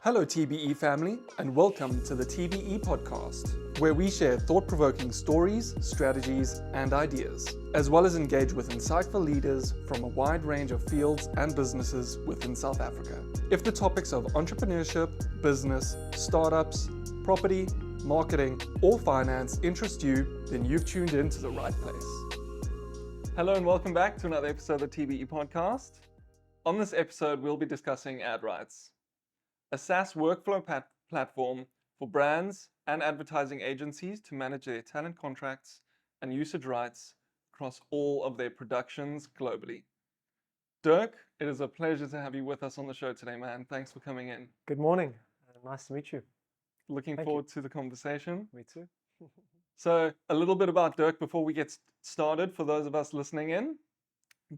Hello TBE family, and welcome to the TBE podcast, where we share thought-provoking stories, strategies, and ideas, as well as engage with insightful leaders from a wide range of fields and businesses within South Africa. If the topics of entrepreneurship, business, startups, property, marketing, or finance interest you, then you've tuned in to the right place. Hello and welcome back to another episode of the TBE podcast. On this episode, we'll be discussing Adrights, a SaaS workflow platform for brands and advertising agencies to manage their talent contracts and usage rights across all of their productions globally. Dirk, it is a pleasure to have you with us on the show today, man. Thanks for coming in. Good morning. Nice to meet you. Looking Thank forward to the conversation. Me too. So, a little bit about Dirk before we get started for those of us listening in.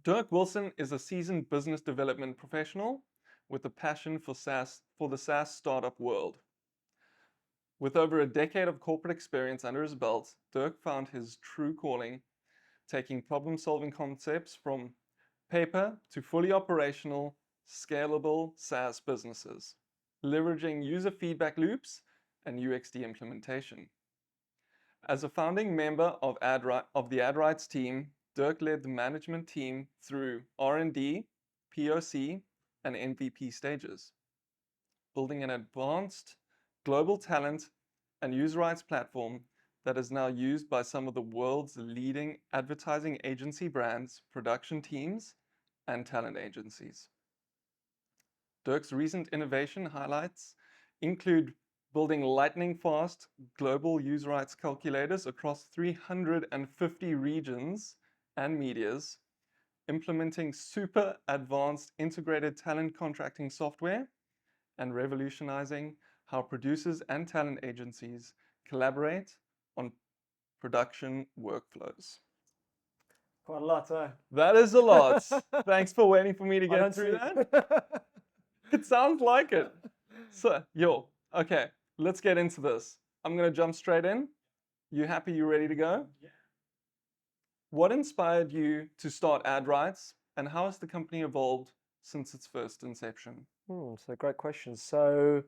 Dirk Wilson is a seasoned business development professional with a passion for the SaaS startup world. With over a decade of corporate experience under his belt, Dirk found his true calling, taking problem-solving concepts from paper to fully operational, scalable SaaS businesses, leveraging user feedback loops and UXD implementation. As a founding member of the Adrights team, Dirk led the management team through R&D, POC, and MVP stages, building an advanced global talent and user rights platform that is now used by some of the world's leading advertising agency brands, production teams, and talent agencies. Dirk's recent innovation highlights include building lightning-fast global user rights calculators across 350 regions and medias, implementing super advanced integrated talent contracting software, and revolutionizing how producers and talent agencies collaborate on production workflows. Quite a lot, eh? That is a lot. Thanks for waiting for me to get through that. It sounds like it. So, okay, let's get into this. I'm going to jump straight in. You happy? You ready to go? Yeah. What inspired you to start Adrights, and how has the company evolved since its first inception? So great question. So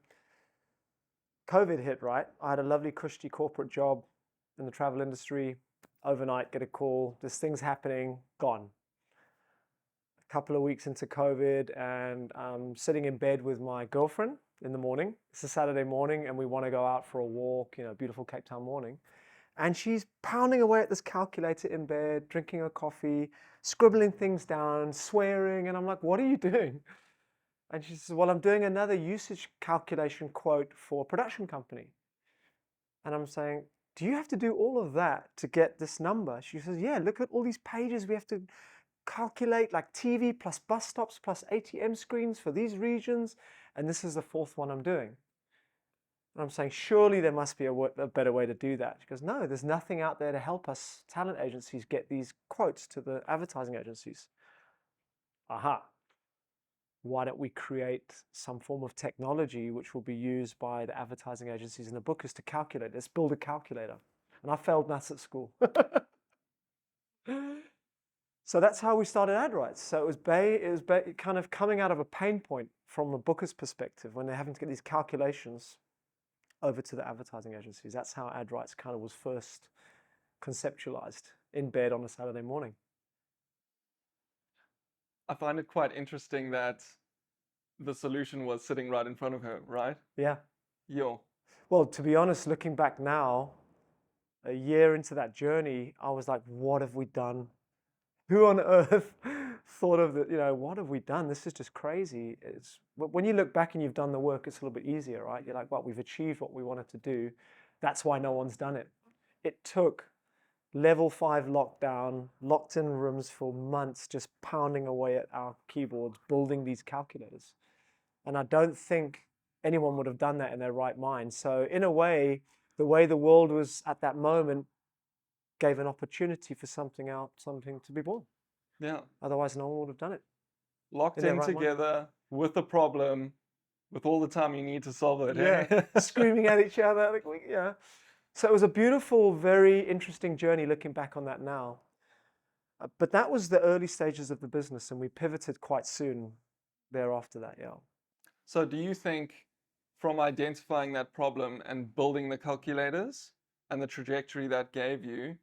COVID hit, right? I had a lovely cushy corporate job in the travel industry. Overnight, get a call, there's things happening, gone. A couple of weeks into COVID, and I'm sitting in bed with my girlfriend in the morning. It's a Saturday morning, and we want to go out for a walk, beautiful Cape Town morning. And she's pounding away at this calculator in bed, drinking her coffee, scribbling things down, swearing. And I'm like, what are you doing? And she says, well, I'm doing another usage calculation quote for a production company. And I'm saying, do you have to do all of that to get this number? She says, yeah, look at all these pages. We have to calculate like TV plus bus stops plus ATM screens for these regions. And this is the fourth one I'm doing. And I'm saying, surely there must be a better way to do that. She goes, no, there's nothing out there to help us talent agencies get these quotes to the advertising agencies. Aha. Why don't we create some form of technology which will be used by the advertising agencies and the bookers to calculate? Let's build a calculator. And I failed maths at school. So that's how we started Adrights. So it was kind of coming out of a pain point from a booker's perspective when they're having to get these calculations over to the advertising agencies. That's how Adrights kind of was first conceptualized in bed on a Saturday morning. I find it quite interesting that the solution was sitting right in front of her, right? Yeah. Yo. Well, to be honest, looking back now, a year into that journey, I was like, what have we done? Who on earth thought of the, what have we done? This is just crazy. When you look back and you've done the work, it's a little bit easier, right? You're like, well, we've achieved what we wanted to do. That's why no one's done it. It took level 5 lockdown, locked in rooms for months, just pounding away at our keyboards, building these calculators. And I don't think anyone would have done that in their right mind. So in a way the world was at that moment gave an opportunity for something to be born. Yeah. Otherwise, no one would have done it. Locked in together with a problem, with all the time you need to solve it. Yeah, screaming at each other. So it was a beautiful, very interesting journey looking back on that now. But that was the early stages of the business, and we pivoted quite soon thereafter that, yeah. So do you think from identifying that problem and building the calculators and the trajectory that gave you,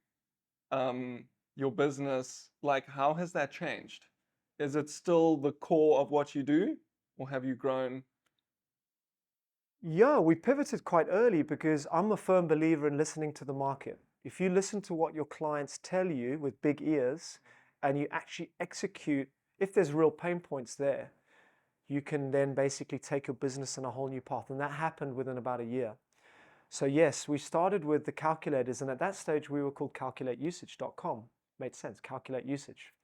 your business, like how has that changed? Is it still the core of what you do, or have you grown? Yeah, we pivoted quite early because I'm a firm believer in listening to the market. If you listen to what your clients tell you with big ears and you actually execute, if there's real pain points there, you can then basically take your business in a whole new path. And that happened within about a year. So yes, we started with the calculators, and at that stage we were called calculateusage.com. Made sense, calculate usage.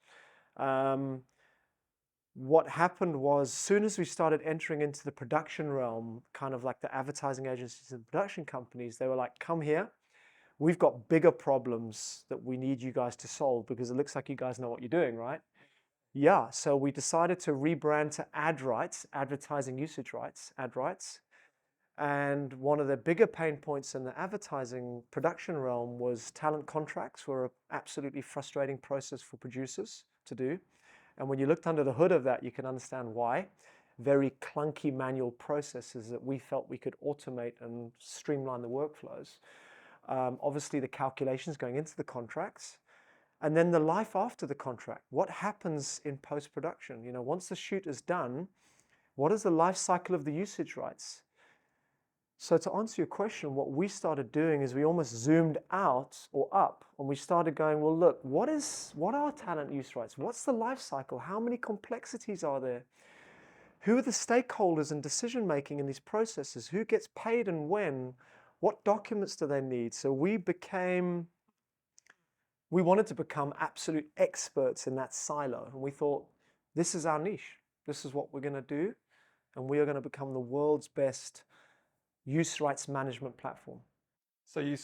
What happened was, soon as we started entering into the production realm, kind of like the advertising agencies and production companies, they were like, come here, we've got bigger problems that we need you guys to solve because it looks like you guys know what you're doing, right? Yeah, so we decided to rebrand to Adrights, advertising usage rights, Adrights. And one of the bigger pain points in the advertising production realm was talent contracts were an absolutely frustrating process for producers to do. And when you looked under the hood of that, you can understand why. Very clunky manual processes that we felt we could automate and streamline the workflows. Obviously, the calculations going into the contracts. And then the life after the contract. What happens in post-production? You know, once the shoot is done, what is the life cycle of the usage rights? So to answer your question, what we started doing is we almost zoomed out or up, and we started going, well, look, what are talent use rights? What's the life cycle? How many complexities are there? Who are the stakeholders in decision making in these processes? Who gets paid and when? What documents do they need? So we wanted to become absolute experts in that silo, and we thought, this is our niche. This is what we're going to do, and we are going to become the world's best use rights management platform. So you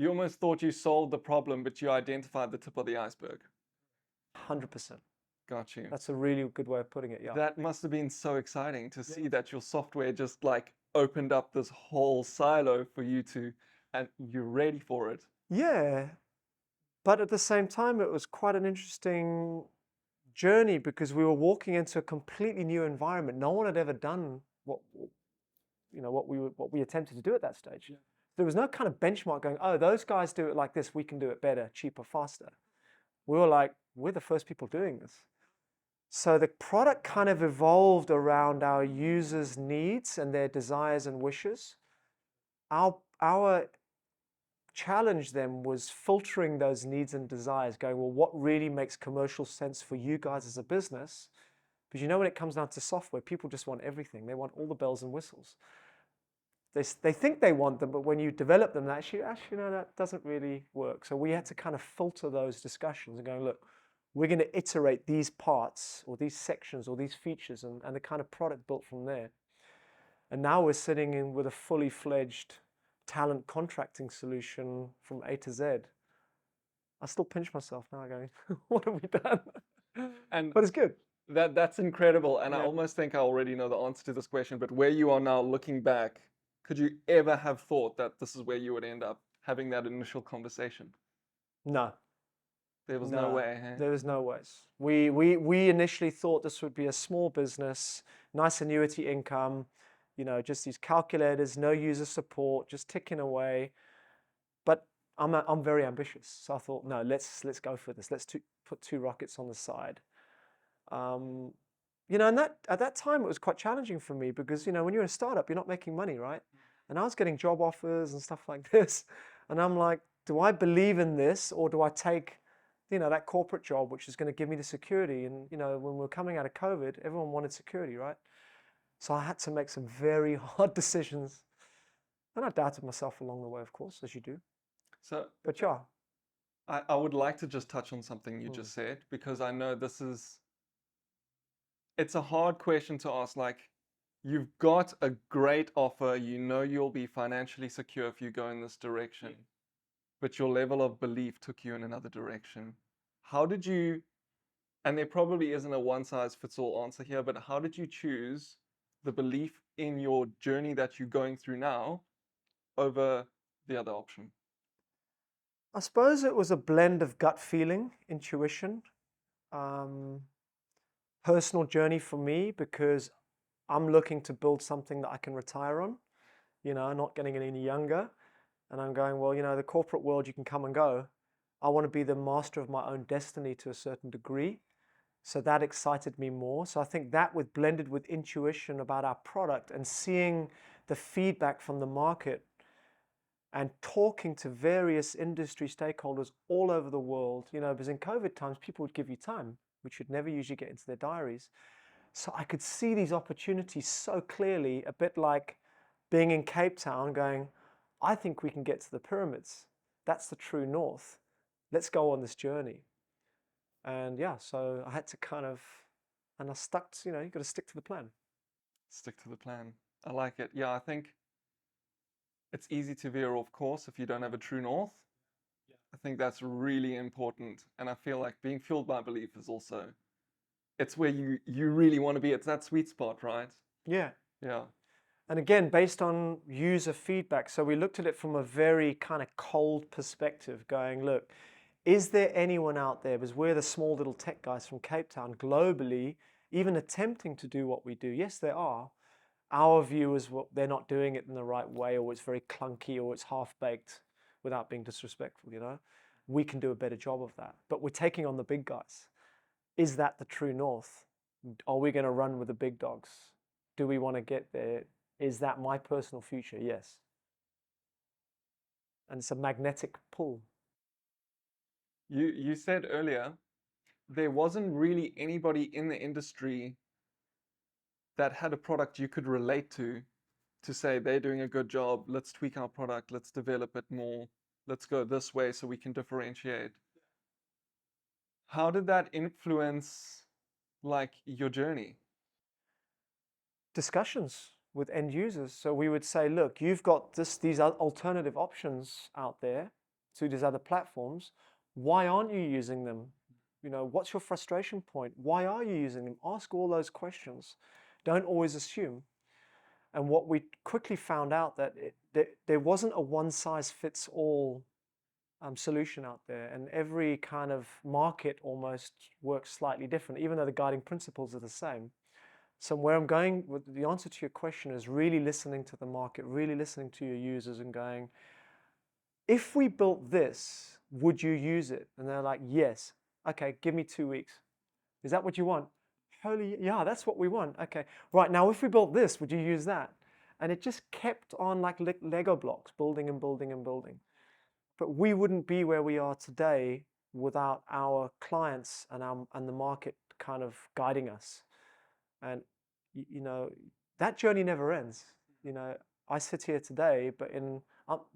almost thought you solved the problem, but you identified the tip of the iceberg. 100%. Got you. That's a really good way of putting it, yeah. That must have been so exciting to see that your software just like opened up this whole silo for you to, and you're ready for it. Yeah, but at the same time, it was quite an interesting journey because we were walking into a completely new environment. No one had ever done what we attempted to do at that stage. Yeah. There was no kind of benchmark going, oh, those guys do it like this, we can do it better, cheaper, faster. We were like, we're the first people doing this. So the product kind of evolved around our users' needs and their desires and wishes. Our challenge then was filtering those needs and desires, going, well, what really makes commercial sense for you guys as a business? Because you know, when it comes down to software, people just want everything. They want all the bells and whistles. They think they want them, but when you develop them, actually, no, that doesn't really work. So we had to kind of filter those discussions and go, look, we're going to iterate these parts or these sections or these features and the kind of product built from there. And now we're sitting in with a fully fledged talent contracting solution from A to Z. I still pinch myself now going, what have we done? But it's good. That's incredible. And I almost think I already know the answer to this question, but where you are now looking back, could you ever have thought that this is where you would end up having that initial conversation? No. There was no way. Hey? There was no ways. We initially thought this would be a small business, nice annuity income, you know, just these calculators, no user support, just ticking away. But I'm very ambitious, so I thought, no, let's go for this. Let's put two rockets on the side. You know, and at that time it was quite challenging for me because, you know, when you're a startup, you're not making money, right? And I was getting job offers and stuff like this, and I'm like, do I believe in this, or do I take, you know, that corporate job which is going to give me the security? And you know, when we're coming out of COVID, everyone wanted security, right? So I had to make some very hard decisions, and I doubted myself along the way, of course, as you do. So, but yeah, I would like to just touch on something you just said, because I know it's a hard question to ask. Like, you've got a great offer, you know you'll be financially secure if you go in this direction, but your level of belief took you in another direction. How did you, and there probably isn't a one-size-fits-all answer here, but how did you choose the belief in your journey that you're going through now over the other option? I suppose it was a blend of gut feeling, intuition, personal journey for me, because I'm looking to build something that I can retire on, not getting any younger. And I'm going, well, the corporate world, you can come and go. I want to be the master of my own destiny to a certain degree. So that excited me more. So I think that blended with intuition about our product and seeing the feedback from the market and talking to various industry stakeholders all over the world, because in COVID times, people would give you time, which would never usually get into their diaries. So I could see these opportunities so clearly, a bit like being in Cape Town going, I think we can get to the pyramids. That's the true north. Let's go on this journey. And yeah, so I had to and I stuck to, you got to stick to the plan. Stick to the plan. I like it. Yeah, I think it's easy to veer off course if you don't have a true north. I think that's really important. And I feel like being fueled by belief is also, it's where you really want to be. It's that sweet spot, right? Yeah. Yeah. And again, based on user feedback. So we looked at it from a very kind of cold perspective, going, look, is there anyone out there, because we're the small little tech guys from Cape Town globally, even attempting to do what we do? Yes, there are. Our view is they're not doing it in the right way, or it's very clunky, or it's half-baked, without being disrespectful, We can do a better job of that. But we're taking on the big guys. Is that the true north? Are we going to run with the big dogs? Do we want to get there? Is that my personal future? Yes. And it's a magnetic pull. You said earlier there wasn't really anybody in the industry that had a product you could relate to say they're doing a good job, let's tweak our product, let's develop it more, let's go this way so we can differentiate. How did that influence like your journey? Discussions with end users. So we would say, look, you've got these alternative options out there to these other platforms. Why aren't you using them? What's your frustration point? Why are you using them? Ask all those questions. Don't always assume. And what we quickly found out that there wasn't a one-size-fits-all solution out there, and every kind of market almost works slightly different, even though the guiding principles are the same. So where I'm going with the answer to your question is really listening to the market, really listening to your users and going, if we built this, would you use it? And they're like, yes. Okay, give me 2 weeks. Is that what you want? Holy, yeah, that's what we want. Okay, right, now if we built this, would you use that? And it just kept on like Lego blocks, building and building and building. But we wouldn't be where we are today without our clients and the market kind of guiding us. And that journey never ends. I sit here today, but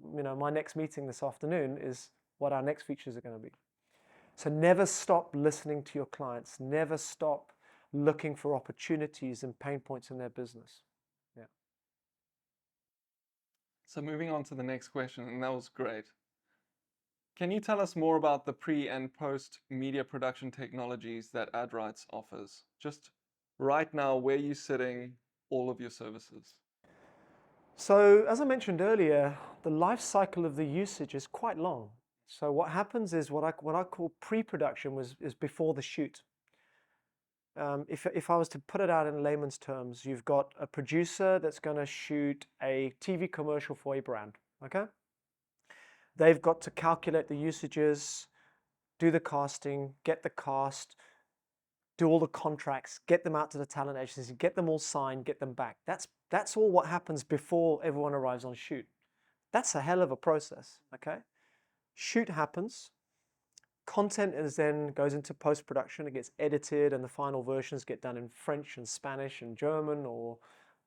my next meeting this afternoon is what our next features are going to be. So never stop listening to your clients. Never stop looking for opportunities and pain points in their business. Yeah. So moving on to the next question, and that was great. Can you tell us more about the pre and post media production technologies that Adrights offers? Just right now, where you're sitting, all of your services. So as I mentioned earlier, the life cycle of the usage is quite long. So what happens is what I call pre-production is before the shoot. If I was to put it out in layman's terms, you've got a producer that's going to shoot a TV commercial for a brand, okay? They've got to calculate the usages, do the casting, get the cast, do all the contracts, get them out to the talent agency, get them all signed, get them back. That's all what happens before everyone arrives on shoot. That's a hell of a process, okay? Shoot happens. Content then goes into post-production. It gets edited, and the final versions get done in French and Spanish and German or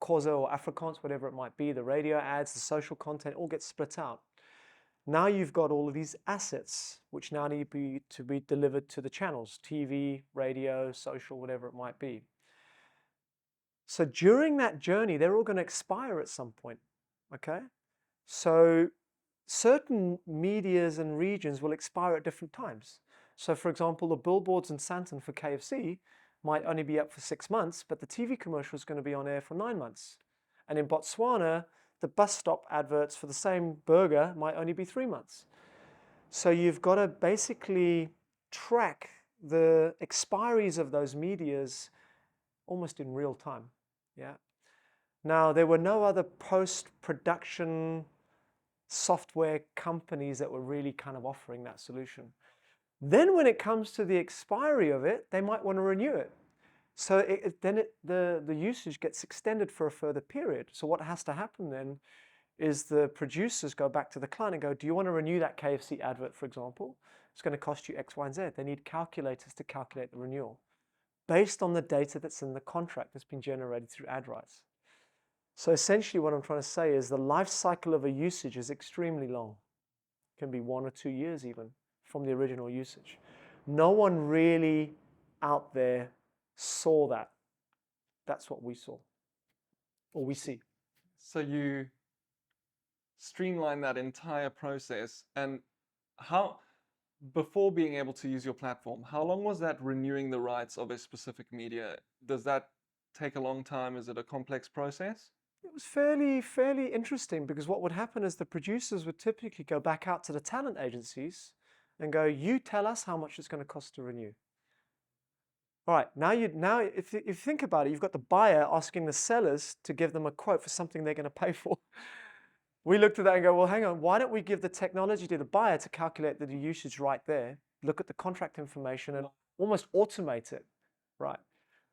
Xhosa or Afrikaans, whatever it might be. The radio ads, the social content, all gets split out. Now you've got all of these assets, which now need to be delivered to the channels, TV, radio, social, whatever it might be. So during that journey, they're all going to expire at some point, okay? So certain medias and regions will expire at different times. So for example, the billboards in Sandton for KFC might only be up for 6 months, but the TV commercial is going to be on air for 9 months. And in Botswana, the bus stop adverts for the same burger might only be 3 months. So you've got to basically track the expiries of those medias almost in real time. Yeah. Now, there were no other post-production software companies that were really kind of offering that solution. Then when it comes to the expiry of it, they might want to renew it. So the usage gets extended for a further period. So what has to happen then is the producers go back to the client and go, do you want to renew that KFC advert, for example? It's going to cost you X, Y, and Z. They need calculators to calculate the renewal based on the data that's in the contract that's been generated through Adrights. So essentially what I'm trying to say is the life cycle of a usage is extremely long. It can be 1 or 2 years even from the original usage. No one really out there saw that. That's what we saw, or we see. So you streamline that entire process, and how, before being able to use your platform, how long was that renewing the rights of a specific media? Does that take a long time? Is it a complex process? It was fairly interesting, because what would happen is the producers would typically go back out to the talent agencies and go, you tell us how much it's going to cost to renew. All right, now if you think about it, you've got the buyer asking the sellers to give them a quote for something they're going to pay for. We looked at that and go, well, hang on, why don't we give the technology to the buyer to calculate the usage right there, look at the contract information and almost automate it, right?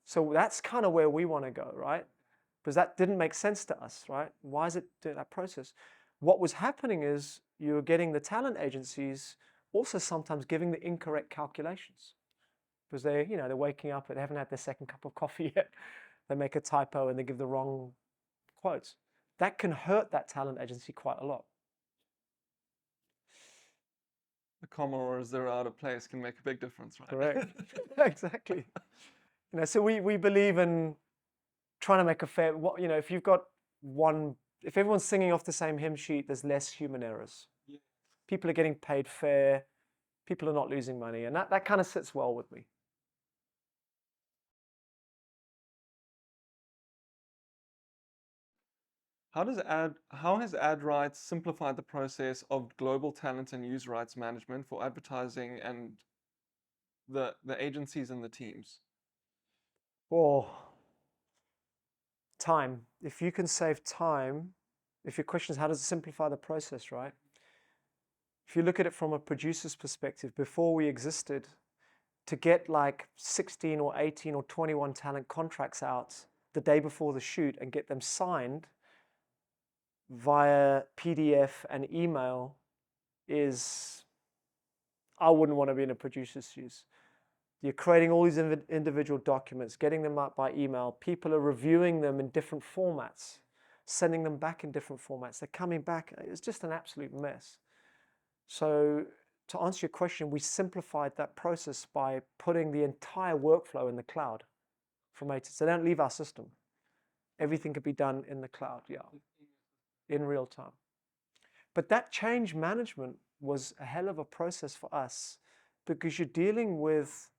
So that's kind of where we want to go, right? Because that didn't make sense to us, right? Why is it doing that process? What was happening is you were getting the talent agencies also sometimes giving the incorrect calculations, because they're waking up and they haven't had their second cup of coffee yet. They make a typo and they give the wrong quotes. That can hurt that talent agency quite a lot. The comma or a zero out of place can make a big difference, right? Correct. Exactly. So we believe in trying to make a fair, if you've got if everyone's singing off the same hymn sheet, there's less human errors. Yeah. People are getting paid fair. People are not losing money. And that kind of sits well with me. How has Adrights simplified the process of global talent and user rights management for advertising and the agencies and the teams? Oh, time. If you can save time, if your question is how does it simplify the process, right? If you look at it from a producer's perspective, before we existed, to get like 16 or 18 or 21 talent contracts out the day before the shoot and get them signed via PDF and email I wouldn't want to be in a producer's shoes. You're creating all these individual documents, getting them out by email. People are reviewing them in different formats, sending them back in different formats. They're coming back. It's just an absolute mess. So to answer your question, we simplified that process by putting the entire workflow in the cloud from A to Z. So they don't leave our system. Everything could be done in the cloud, in real time. But that change management was a hell of a process for us, because you're dealing with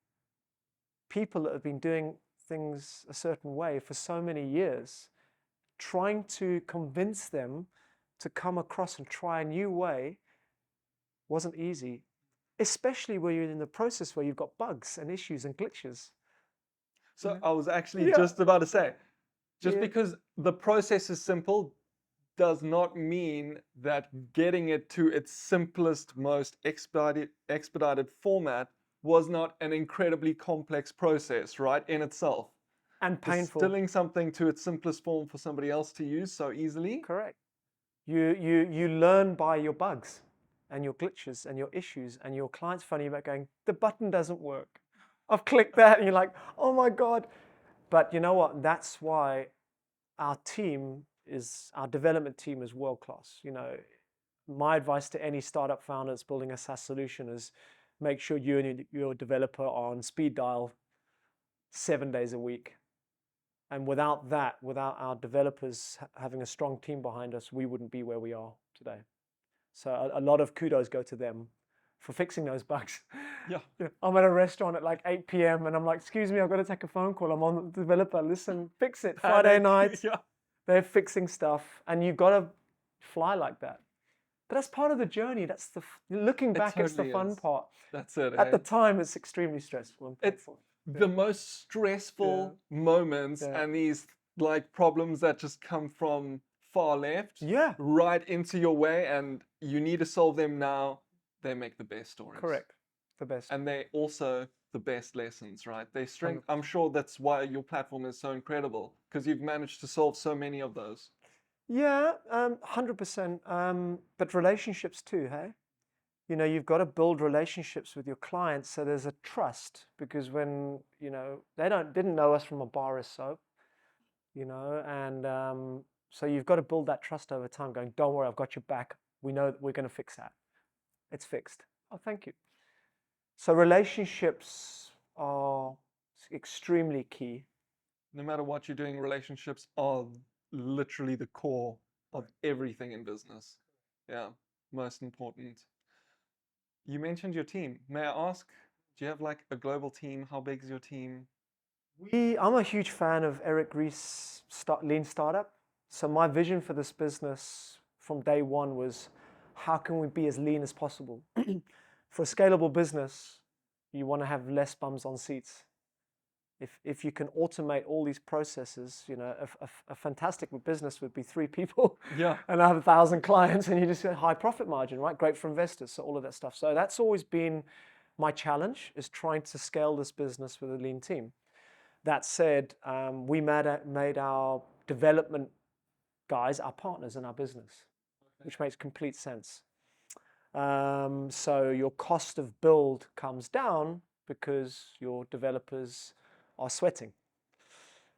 people that have been doing things a certain way for so many years, trying to convince them to come across and try a new way wasn't easy, especially where you're in the process where you've got bugs and issues and glitches. So I was actually just about to say, because the process is simple does not mean that getting it to its simplest, most expedited format was not an incredibly complex process, right, in itself. And painful. Distilling something to its simplest form for somebody else to use so easily. Correct. You learn by your bugs and your glitches and your issues, and your clients phoning you back going, the button doesn't work. I've clicked that, and you're like, oh my God. But you know what? That's why our development team is world class. My advice to any startup founder that's building a SaaS solution is make sure you and your developer are on speed dial 7 days a week. And without our developers having a strong team behind us, we wouldn't be where we are today. So a lot of kudos go to them for fixing those bugs. Yeah. I'm at a restaurant at like 8 p.m. and I'm like, excuse me, I've got to take a phone call. I'm on the developer. Listen, fix it. Friday night, they're fixing stuff, and you've got to fly like that. But that's part of the journey. That's looking back, it's the fun part. That's it. At the time, it's extremely stressful and painful. The most stressful moments and these like problems that just come from far left Yeah, right into your way, and you need to solve them now. They make the best stories. correct. The best. And they also the best lessons, right? They strength. 100%. I'm sure that's why your platform is so incredible, because you've managed to solve so many of those. Yeah, 100%. But relationships too, hey? You know, you've got to build relationships with your clients so there's a trust, because when, you know, they didn't know us from a bar of soap, you know, and so you've got to build that trust over time, going, don't worry, I've got your back. We know that we're going to fix that. It's fixed. Oh, thank you. So relationships are extremely key. No matter what you're doing, relationships are literally the core of everything in business. Yeah, most important. You mentioned your team. May I ask, do you have like a global team? How big is your team? I'm a huge fan of Eric Ries's Lean Startup. So my vision for this business from day one was, how can we be as lean as possible? For a scalable business, you want to have less bums on seats. If you can automate all these processes, you know, a fantastic business would be 3 people Yeah. and I have 1,000 clients, and you just get high profit margin, right? Great for investors. So all of that stuff. So that's always been my challenge, is trying to scale this business with a lean team. That said, we made our development guys our partners in our business, which makes complete sense. So your cost of build comes down because your developers are sweating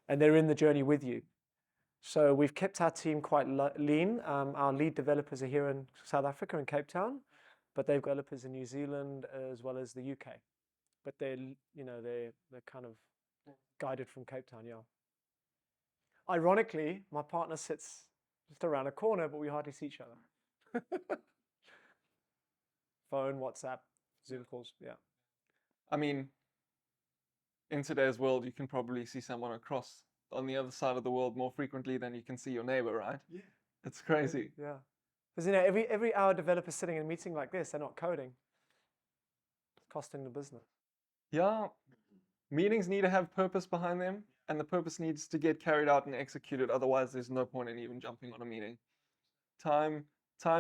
and they're in the journey with you. So we've kept our team quite lean. Our lead developers are here in South Africa, in Cape Town, but they've got developers in New Zealand as well as the UK. But they're kind of guided from Cape Town, yeah. Ironically, my partner sits just around a corner, but we hardly see each other. Phone, WhatsApp, Zoom calls, yeah. I mean, in today's world, you can probably see someone across on the other side of the world more frequently than you can see your neighbor, right? Yeah. It's crazy. Yeah. Because, you know, every hour developer sitting in a meeting like this, they're not coding. It's costing the business. Yeah, meetings need to have purpose behind them, and the purpose needs to get carried out and executed. Otherwise, there's no point in even jumping on a meeting. Time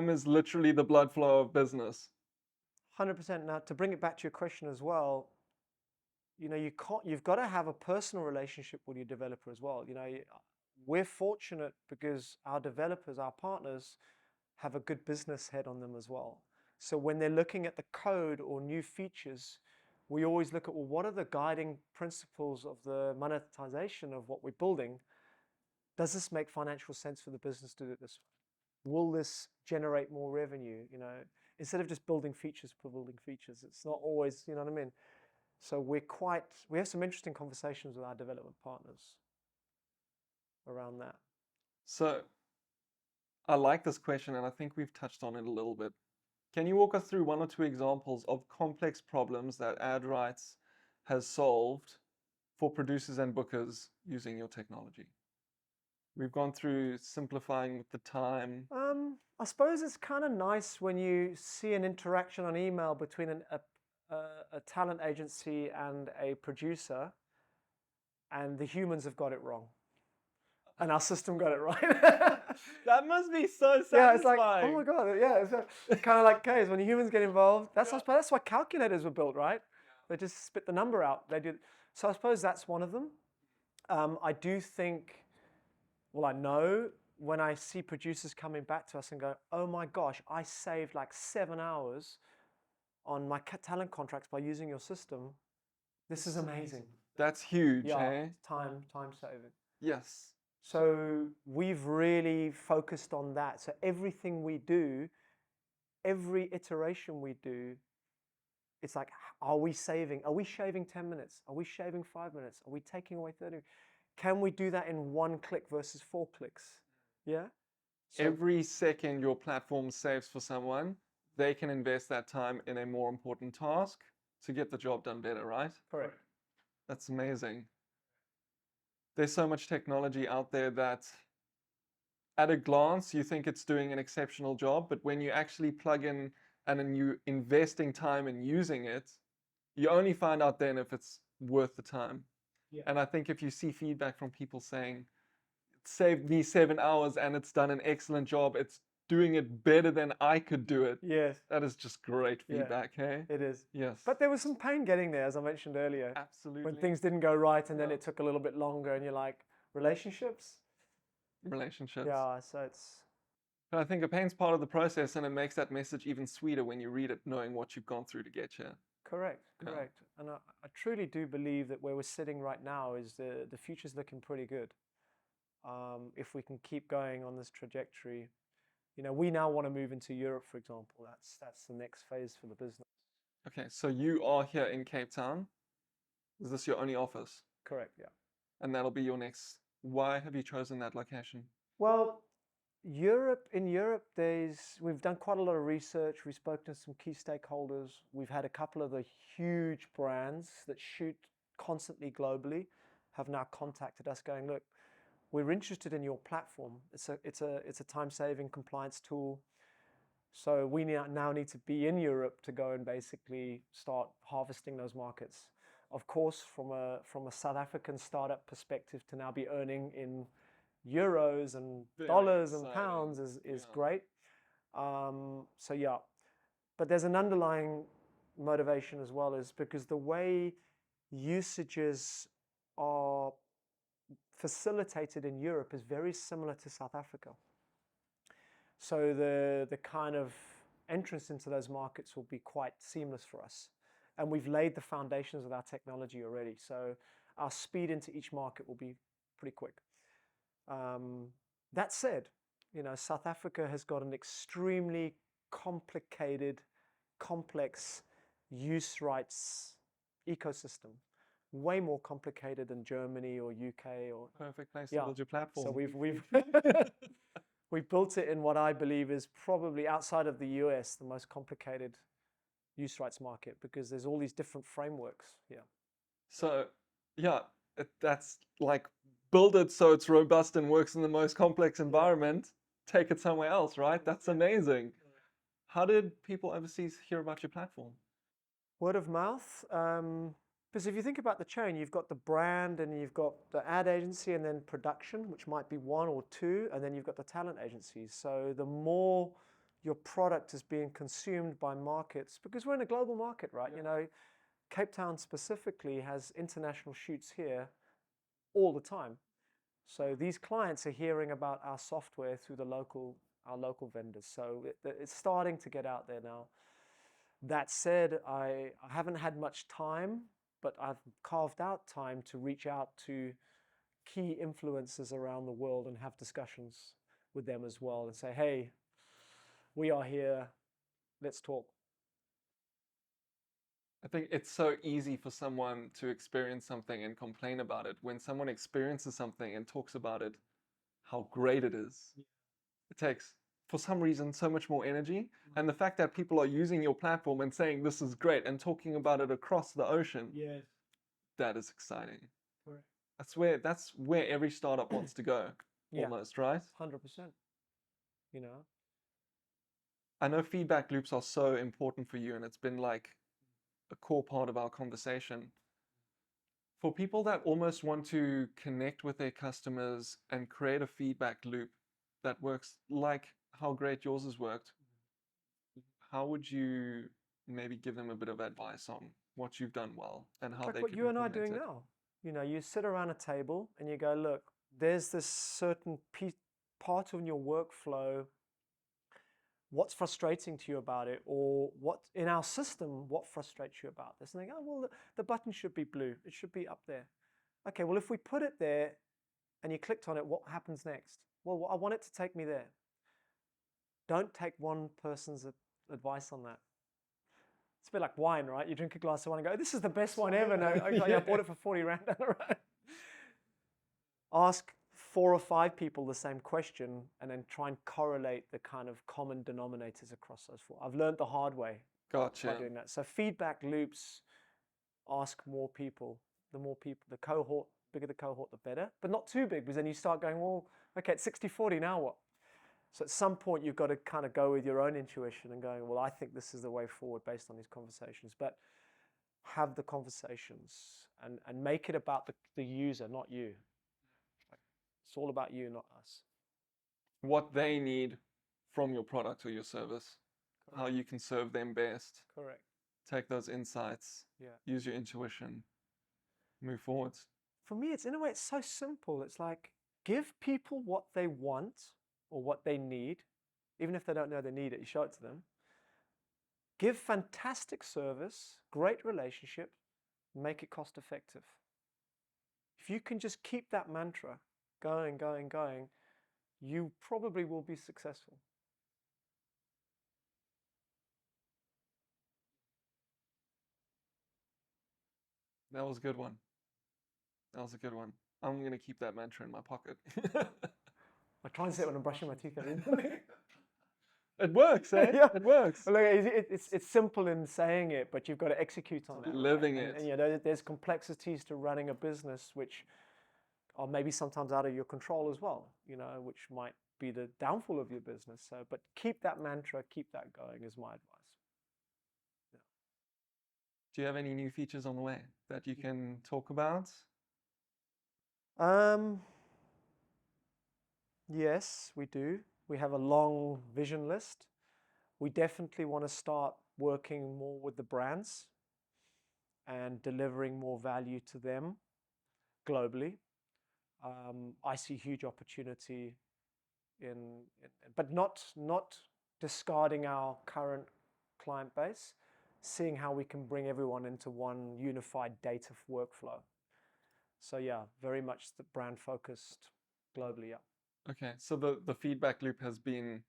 is literally the blood flow of business. 100%. Now, to bring it back to your question as well, you know, you've got to have a personal relationship with your developer as well. You know, we're fortunate because our developers, our partners, have a good business head on them as well. So when they're looking at the code or new features, we always look at, well, what are the guiding principles of the monetization of what we're building? Does this make financial sense for the business to do it this way? Will this generate more revenue? You know, instead of just building features for building features, it's not always, you know what I mean? So we have some interesting conversations with our development partners around that. So I like this question, and I think we've touched on it a little bit. Can you walk us through 1 or 2 examples of complex problems that Adrights has solved for producers and bookers using your technology? We've gone through simplifying with the time. I suppose it's kind of nice when you see an interaction on email between a talent agency and a producer, and the humans have got it wrong, and our system got it right. That must be so satisfying. Yeah, it's like, oh my God, yeah, it's kind of like case when humans get involved. That's why calculators were built, right? They just spit the number out. They do. So I suppose that's one of them. I do think, well, I know when I see producers coming back to us and go, oh my gosh, I saved like 7 hours on my talent contracts by using your system. This is amazing. That's huge, Yeah, eh? time saving. Yes. So we've really focused on that. So everything we do, every iteration we do, it's like, are we shaving 10 minutes? Are we shaving 5 minutes? Are we taking away 30? Can we do that in 1 click versus 4 clicks? Yeah? So Every second your platform saves for someone, they can invest that time in a more important task to get the job done better, right? correct. That's amazing. There's so much technology out there that at a glance you think it's doing an exceptional job, but when you actually plug in and then you investing time in using it, you only find out then if it's worth the time. Yeah. And I think if you see feedback from people saying, saved me 7 hours and it's done an excellent job. It's doing it better than I could do it. Yes, That is just great Yeah. feedback, hey? it is. Yes. But there was some pain getting there, as I mentioned earlier, Absolutely. when things didn't go right and then Yeah. it took a little bit longer and you're like, relationships? Relationships. Yeah, so it's, But I think a pain's part of the process, and it makes that message even sweeter when you read it, knowing what you've gone through to get here. correct, Yeah. correct. And I truly do believe that where we're sitting right now is the future's looking pretty good. If we can keep going on this trajectory. You know, we now want to move into Europe, for example. That's the next phase for the business. Okay, so you are here in Cape Town. Is this your only office? Correct, yeah. And that'll be your next. Why have you chosen that location? Well, in Europe, we've done quite a lot of research. We've spoken to some key stakeholders. We've had a couple of the huge brands that shoot constantly globally have now contacted us going, look, we're interested in your platform. It's a time-saving compliance tool. So we now need to be in Europe to go and basically start harvesting those markets. Of course, from a South African startup perspective, to now be earning in euros and Very dollars and exciting. pounds is Yeah. great. So yeah, but there's an underlying motivation as well, is because the way usages are facilitated in Europe is very similar to South Africa. So the kind of entrance into those markets will be quite seamless for us. And we've laid the foundations of our technology already. So our speed into each market will be pretty quick. That said, you know, South Africa has got an extremely complicated, complex use rights ecosystem. Way more complicated than Germany or UK or Perfect place to Yeah. build your platform. so we've we built it in what I believe is probably outside of the US the most complicated use rights market, because there's all these different frameworks. Yeah. So, yeah, that's like build it so it's robust and works in the most complex environment. Take it somewhere else, right? That's amazing. How did people overseas hear about your platform? Word of mouth. Because if you think about the chain, you've got the brand and you've got the ad agency and then production, which might be one or two, and then you've got the talent agencies. So the more your product is being consumed by markets, because we're in a global market, right? Yeah. You know, Cape Town specifically has international shoots here all the time. So these clients are hearing about our software through our local vendors. So it's starting to get out there now. That said, I haven't had much time, but I've carved out time to reach out to key influencers around the world and have discussions with them as well and say, hey, we are here, let's talk. I think it's so easy for someone to experience something and complain about it. When someone experiences something and talks about it, how great it is, it takes, for some reason, so much more energy. And the fact that people are using your platform and saying this is great and talking about it across the ocean, Yes. that is exciting. Correct. That's where every startup wants to go, Yeah. almost, right? 100%. You know? I know feedback loops are so important for you, and it's been like a core part of our conversation. For people that almost want to connect with their customers and create a feedback loop that works like how great yours has worked, how would you maybe give them a bit of advice on what you've done well and how Like they what could you and I are implement doing it? now. You know, you sit around a table and you go, look, there's this certain part of your workflow. What's frustrating to you about it? Or what in our system, what frustrates you about this? And they go, oh, well, the button should be blue. It should be up there. Okay, well, if we put it there and you clicked on it, what happens next? Well, I want it to take me there. Don't take one person's advice on that. It's a bit like wine, right? You drink a glass of wine and go, this is the best wine ever. No, I bought it for 40 rand down the road. Ask 4 or 5 people the same question and then try and correlate the kind of common denominators across those 4. I've learned the hard way by Gotcha. doing that. So feedback loops, ask more people. The more people, the cohort, bigger the cohort, the better. But not too big, because then you start going, well, okay, it's 60-40, now what? So at some point you've got to kind of go with your own intuition and going, well, I think this is the way forward based on these conversations. But have the conversations and make it about the user, not you. It's all about you, not us. What they need from your product or your service, how you can serve them best, Correct. take those insights, Yeah. use your intuition, move forwards. For me, it's in a way, it's so simple. It's like give people what they want or what they need, even if they don't know they need it, you show it to them. Give fantastic service, great relationship, make it cost effective. If you can just keep that mantra going, you probably will be successful. That was a good one. That was a good one. I'm going to keep that mantra in my pocket. I try and say it when I'm brushing my teeth every morning. It works, eh? Yeah. It works. Well, it's simple in saying it, but you've got to execute on it. Living right? it. And, you know, there's complexities to running a business which are maybe sometimes out of your control as well, you know, which might be the downfall of your business. So, but keep that mantra, keep that going is my advice. Yeah. Do you have any new features on the way that you can talk about? Yes, we do. We have a long vision list. We definitely want to start working more with the brands and delivering more value to them globally. I see huge opportunity but not discarding our current client base, seeing how we can bring everyone into one unified data workflow. So yeah, very much the brand focused globally. Yeah. Okay, so the feedback loop has been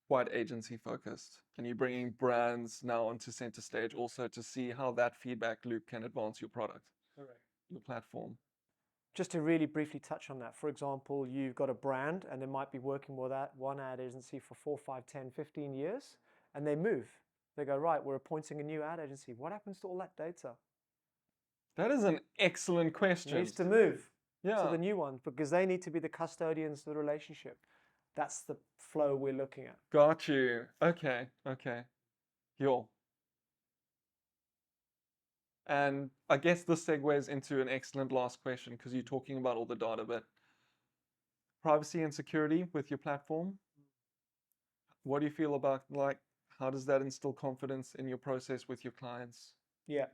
quite agency focused. Can you bring brands now onto center stage also to see how that feedback loop can advance your product, Correct. your platform? Just to really briefly touch on that, for example, you've got a brand and they might be working with that one ad agency for 4, 5, 10, 15 years, and they move. They go, right, we're appointing a new ad agency. What happens to all that data? That is an excellent question. It needs to move to Yeah, the new one because they need to be the custodians of the relationship. That's the flow we're looking at. got you. Okay. Yo. And I guess this segues into an excellent last question because you're talking about all the data, but privacy and security with your platform. What do you feel about, like, how does that instill confidence in your process with your clients? Yeah.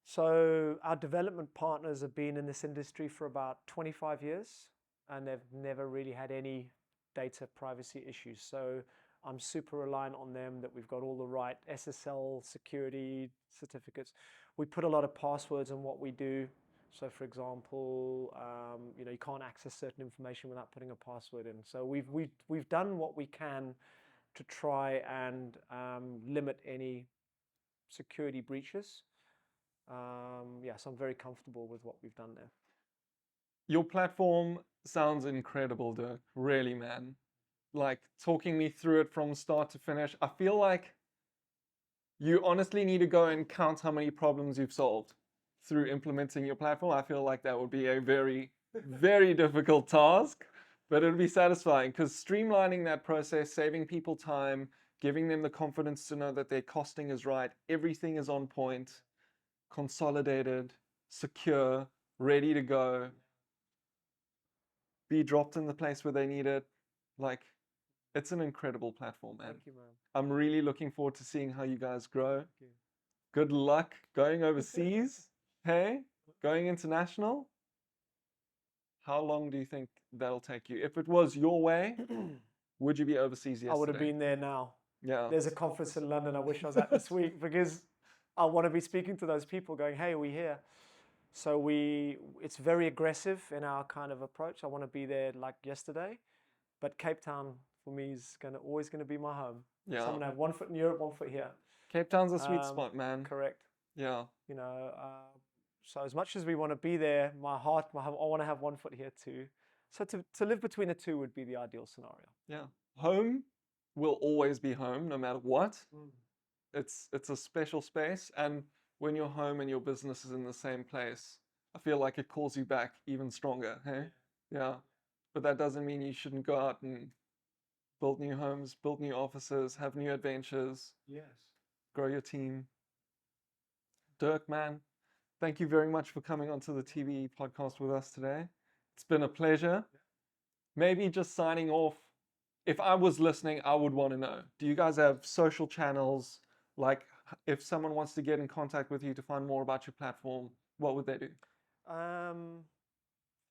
So our development partners have been in this industry for about 25 years and they've never really had any data privacy issues. So I'm super reliant on them that we've got all the right SSL security certificates. We put a lot of passwords in what we do. So for example, you know, you can't access certain information without putting a password in. So we've done what we can to try and limit any security breaches. Yeah, so I'm very comfortable with what we've done there. Your platform sounds incredible, Dirk. Really, man. Like, talking me through it from start to finish, I feel like you honestly need to go and count how many problems you've solved through implementing your platform. I feel like that would be a very, very difficult task, but it would be satisfying because streamlining that process, saving people time, giving them the confidence to know that their costing is right, everything is on point, consolidated, secure, ready to go, be dropped in the place where they need it. Like, it's an incredible platform, man. Thank you, man. I'm really looking forward to seeing how you guys grow. Thank you. Good luck going overseas. Hey, going international. How long do you think that'll take you? If it was your way, would you be overseas yesterday? I would have been there now. Yeah. There's a conference in London I wish I was at this week because I want to be speaking to those people going, hey, are we here? So it's very aggressive in our kind of approach. I want to be there like yesterday, but Cape Town for me is always going to be my home. Yeah. So I'm going to have 1 foot in Europe, 1 foot here. Cape Town's a sweet spot, man. Correct. Yeah. You know, so as much as we want to be there, I want to have 1 foot here too. So to live between the two would be the ideal scenario. Yeah. Home will always be home no matter what. It's a special space, and when you're home and your business is in the same place, I feel like it calls you back even stronger, hey? Yeah. But that doesn't mean you shouldn't go out and build new homes, build new offices, have new adventures. Yes. Grow your team. Dirk, man, thank you very much for coming onto the TV podcast with us today. It's been a pleasure. maybe just signing off, if I was listening, I would want to know, do you guys have social channels? Like, if someone wants to get in contact with you to find more about your platform, what would they do?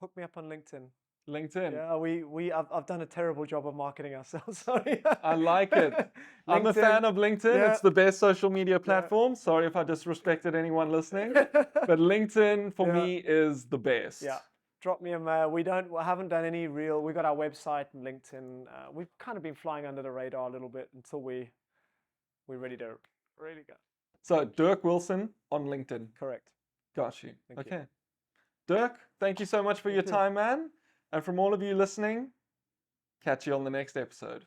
Hook me up on LinkedIn. LinkedIn. Yeah, I've done a terrible job of marketing ourselves. Sorry. I like it. I'm a fan of LinkedIn. Yeah. It's the best social media platform. Sorry if I disrespected anyone listening, but LinkedIn for me is the best. Yeah. Drop me a mail. We haven't done any real. We got our website and LinkedIn. We've kind of been flying under the radar a little bit until we're ready to really go. So Dirk Wilson on LinkedIn. Correct. Got you. Thank Okay. Dirk, thank you so much for your time, man. And from all of you listening, catch you on the next episode.